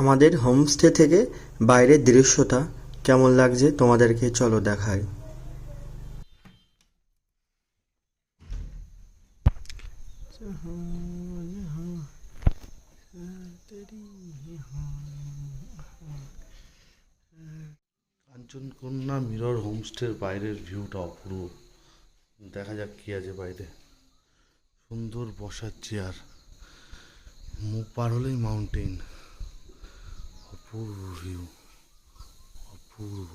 আমাদের হোমস্টে থেকে বাইরের দৃশ্যটা কেমন লাগছে তোমাদেরকে চলো দেখাই। কাঞ্চনকন্যা মিরর হোমস্টের বাইরের ভিউটা অপূর্ব। দেখা যাক কি আছে বাইরে। সুন্দর বসার চেয়ার, মুখ পার হলেই মাউন্টেন। অপূর্ব ভিউ, অপূর্ব।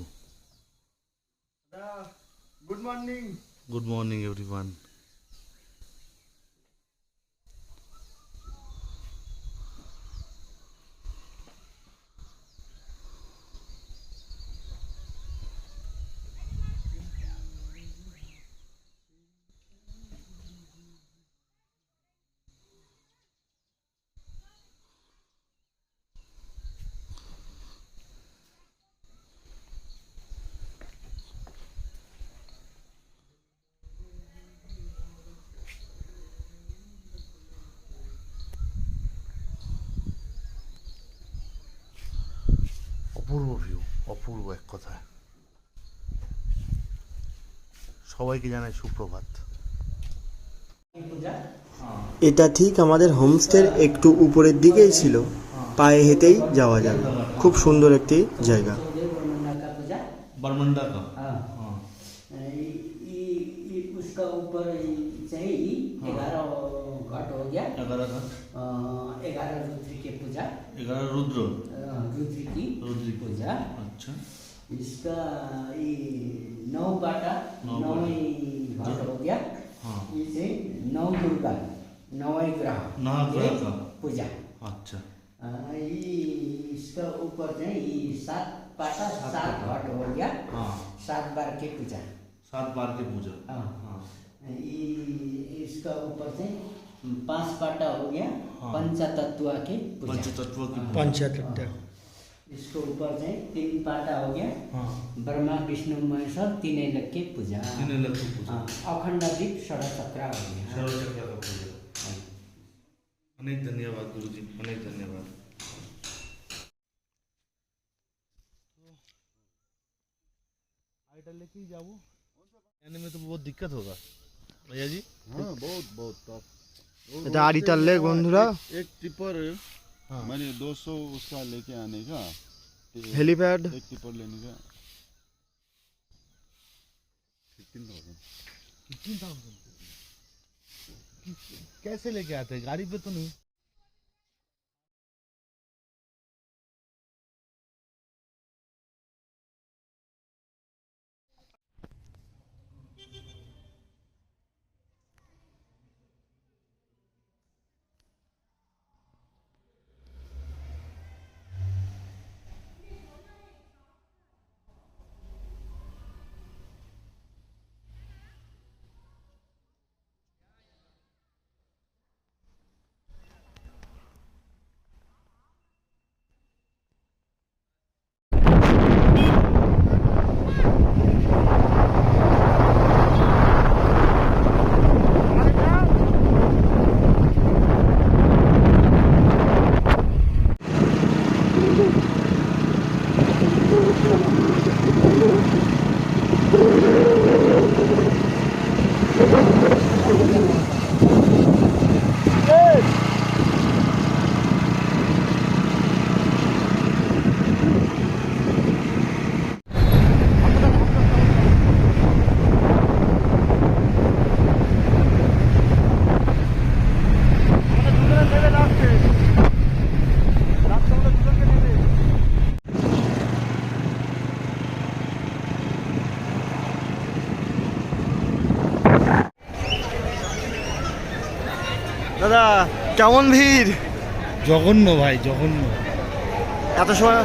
Good morning. Good morning everyone. অপূর্ব ভিউ, অপূর্ব এক কথায়। সবাইকে জানাই সুপ্রভাত। এটা ঠিক আমাদের হোমস্টের একটু উপরের দিকেই ছিল, পায়ে হেঁটেই যাওয়া যাবে। খুব সুন্দর একটি জায়গা। बरमुंडा का हाँ हाँ उसका ऊपर चाहिँ 11 घट हो गया। 11 का 11 रुद्र की पूजा, 11 रुद्र रुद्र की पूजा। अच्छा इसका ये 9 बाटा नौ 9 घट हो गया। हाँ ये चाहिँ 9 दुर्गा 9 ग्रह नवग्रह का पूजा। अच्छा ये इसका ऊपर चाहिँ ये 7 पाटा 7 घट हो गया। हाँ 7 बार की पूजा। 7 बार की पूजा हाँ हाँ ये इसका ऊपर से 5 पाटा हो गया। हाँ। पंचतत्व की पूजा। पंचतत्व की पूजा। पंचतत्व। इसके ऊपर से 3 पाटा हो गया। हाँ ब्रह्मा विष्णु महेश्वर तीन लग की पूजा। 3 लाख की पूजा। हाँ, अखंड दीप षडचक्र हो गया। सर्वचक्र का पूजा। अनेक धन्यवाद गुरुजी, अनेक धन्यवाद। आइटल लेके ही जाऊँ आने में तो बहुत दिक्कत होगा भैया जी। हाँ बहुत बहुत टफ। এটা আড়িটাল লেক বন্ধুরা। एक टिपर हाँ मैंने 200 उसका लेके आने का, হেলিপ্যাড। एक टिपर लेने का 15,000। 15,000 कैसे लेके आते हैं? गाड़ी पे तो नहीं। দাদা কেমন ভিড়? জঘন্য ভাই, জঘন্য। এত সময়